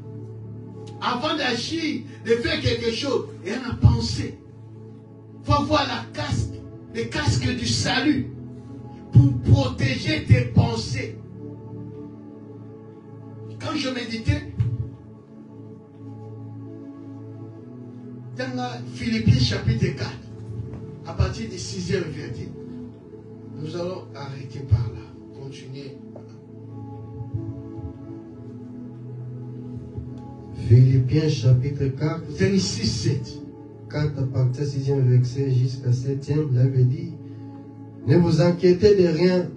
Avant d'agir, de faire quelque chose, il y a une pensée. Il faut avoir le casque du salut pour protéger tes pensées. Quand je méditais, dans Philippiens chapitre 4, à partir du 6e verset, nous allons arrêter par là, continuer. Philippiens chapitre 4, 26, 7. 4 à partir du 6e verset jusqu'à 7e, il avait dit, ne vous inquiétez de rien,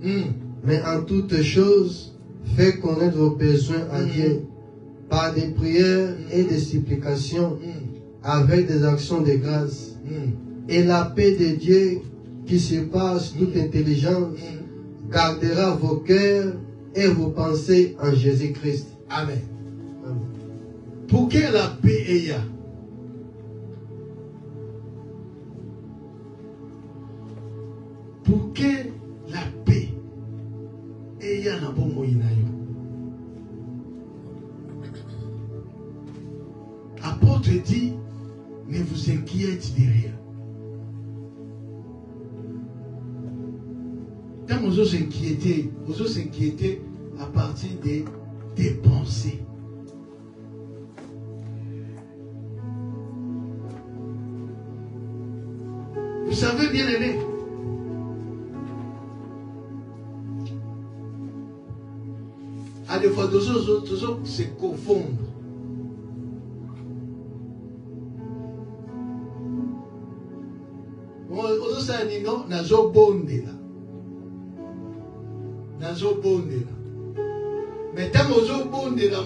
mais en toutes choses, faites connaître vos besoins à Dieu, par des prières et des supplications, avec des actions de grâce. Et la paix de Dieu, qui surpasse toute intelligence, gardera vos cœurs et vos pensées en Jésus-Christ. Amen. Pour que la paix ait pour que la paix ait un bon moyen. s'inquiète de rien. Quand on s'inquiéter à partir des pensées. Vous savez, bien aimé, à des fois, tous autres se confondent. Mais tant que vous bondela,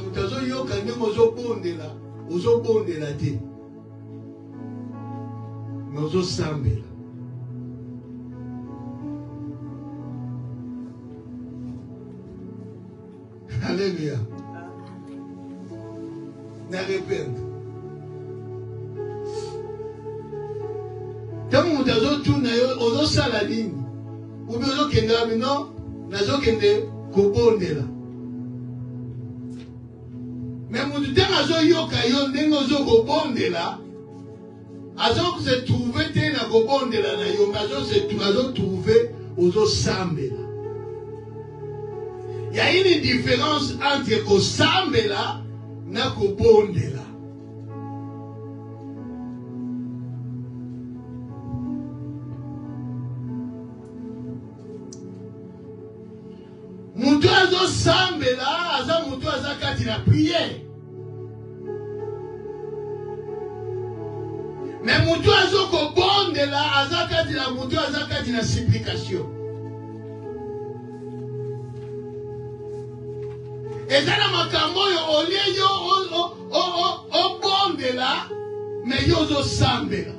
alléluia. Ne répète. Tant que vous avez tout, vous avez saladine. Ou bien vous avez non, vous avez kobondela. Mais vous avez kobondela. Azo se trouver te na kobondela na yo, azo se trouver ozo sambela. Il y a une différence entre kosambela na kobondela. Mutu azo sambela, aza mutu aza kati na prière. Mais mutu azo kobondela, aza kati na mutu aza kati na supplication. Ezana makambo yo olie yo o bondela, mais yo zo sambela.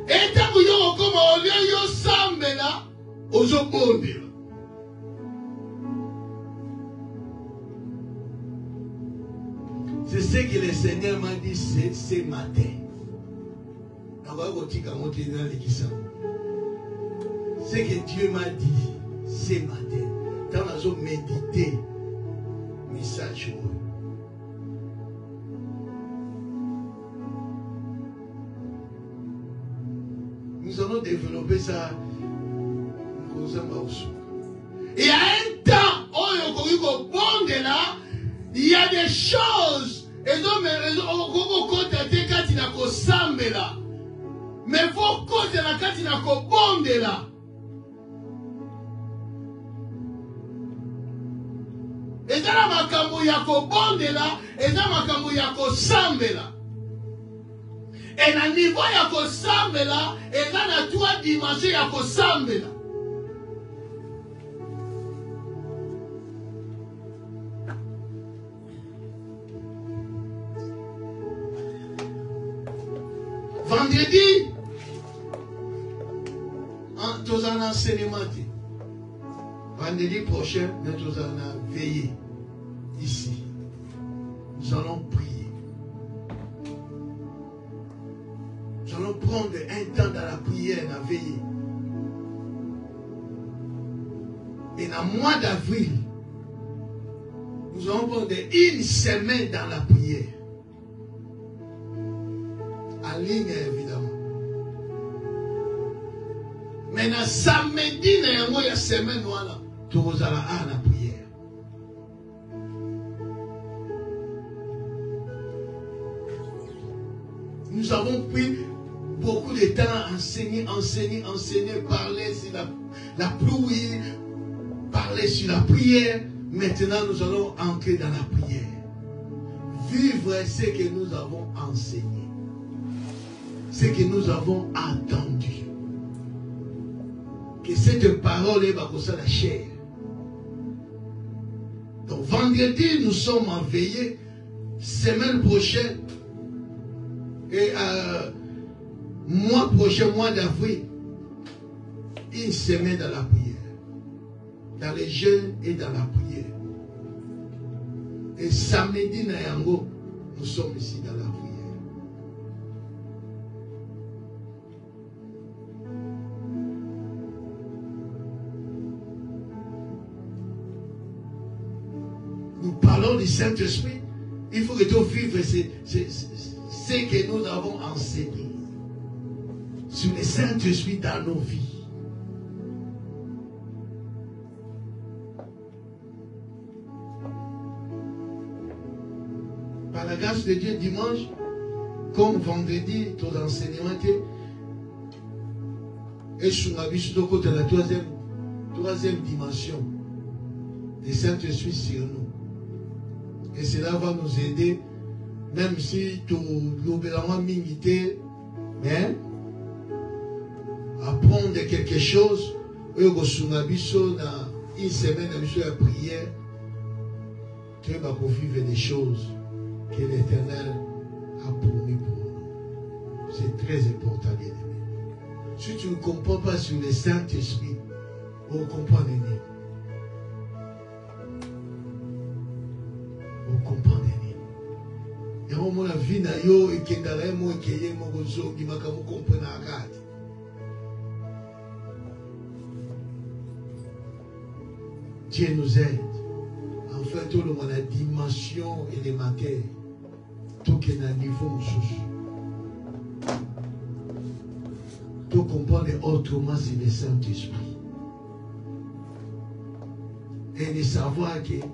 Etango yo okoma olie yo sambela, ozo bondela. C'est ce que le Seigneur m'a dit ce matin. Ce que Dieu m'a dit ce matin. Quand nous avons médité, message. Nous allons développer ça. Il y a un temps, il y a des choses. Et donc, mais faut côté la katina ko bondela. Et dans la makambo ya ko bondela, et dans la makambo ya ko sambela. Et na niveau ya ko sambela, et dans la trois dimensions ya ko sambela. Vendredi, tous en enseignement. Vendredi prochain, nous allons veiller ici. Nous allons prier. Nous allons prendre un temps dans la prière, dans la veiller. Et dans le mois d'avril, nous allons prendre une semaine dans la prière. En ligne, évidemment. Mais dans samedi, il y a semaine, tu vas à la prière. Nous avons pris beaucoup de temps à enseigner, parler sur la pluie, parler sur la prière. Maintenant, nous allons entrer dans la prière. Vivre ce que nous avons enseigné. Ce que nous avons entendu. Que cette parole est dans la chair. Donc vendredi, nous sommes en veillée. Semaine prochaine, et mois prochain, mois d'avril, une semaine dans la prière. Dans les jeûnes et dans la prière. Et samedi, Nayango, nous sommes ici dans la prière. Nous parlons du Saint-Esprit Il faut que tu vives ce que nous avons enseigné sur le Saint-Esprit dans nos vies. Par la grâce de Dieu, dimanche, comme vendredi, ton enseignement est sur la troisième dimension. Le Saint-Esprit sur nous. Et cela va nous aider, même si tout l'obélement milité, mais apprendre quelque chose, dans une semaine de prière, tu vas vivre des choses que l'Éternel a promis pour nous. C'est très important, bien-aimé. Si tu ne comprends pas sur le Saint-Esprit, on ne comprend rien. On comprend rien. Et on a vu na yo et que dans les mots et que les mots qui m'a compris na carte. Dieu nous aide. En fait, tout le monde a dimension élémentaire. Tout qui est à niveau sous. Tout comprendre autrement, c'est le Saint-Esprit. Et de savoir qu'il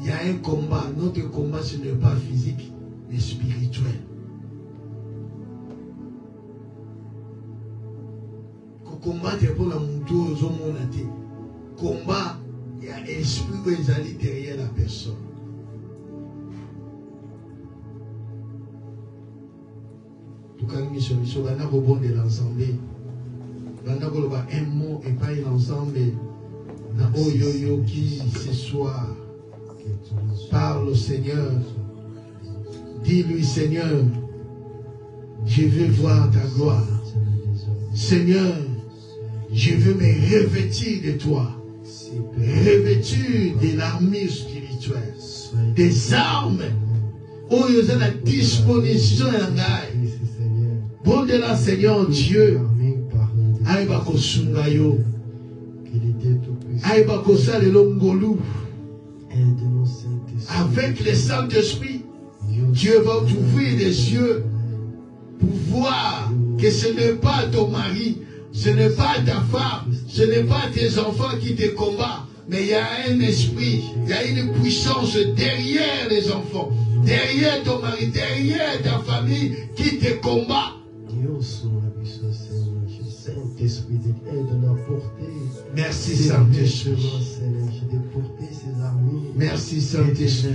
y a un combat. Notre combat, ce n'est pas physique, mais spirituel. Combat, c'est pour la montée aux hommes. Combat, il y a l'esprit qui est allé derrière la personne. Tout cas, nous allons rebondir l'ensemble. Nous allons avoir un mot et pas l'ensemble. Dans Oyoyo qui ce soir parle au Seigneur. Dis-lui, Seigneur, je veux voir ta gloire. Seigneur, je veux me revêtir de toi. Revêtir de l'armure spirituelle. Des armes. Oh, il y a la disposition en aïe. Bon de la Seigneur Dieu. Aïba kosungayo. Aïba kosa le longolou. Avec le Saint-Esprit, Dieu va t'ouvrir les yeux pour voir que ce n'est pas ton mari, ce n'est pas ta femme, ce n'est pas tes enfants qui te combattent, mais il y a un esprit, il y a une puissance derrière les enfants, derrière ton mari, derrière ta famille qui te combat. Merci Saint-Esprit. Merci Saint-Esprit.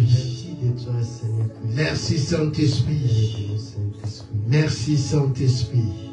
Merci Saint-Esprit. Merci Saint-Esprit.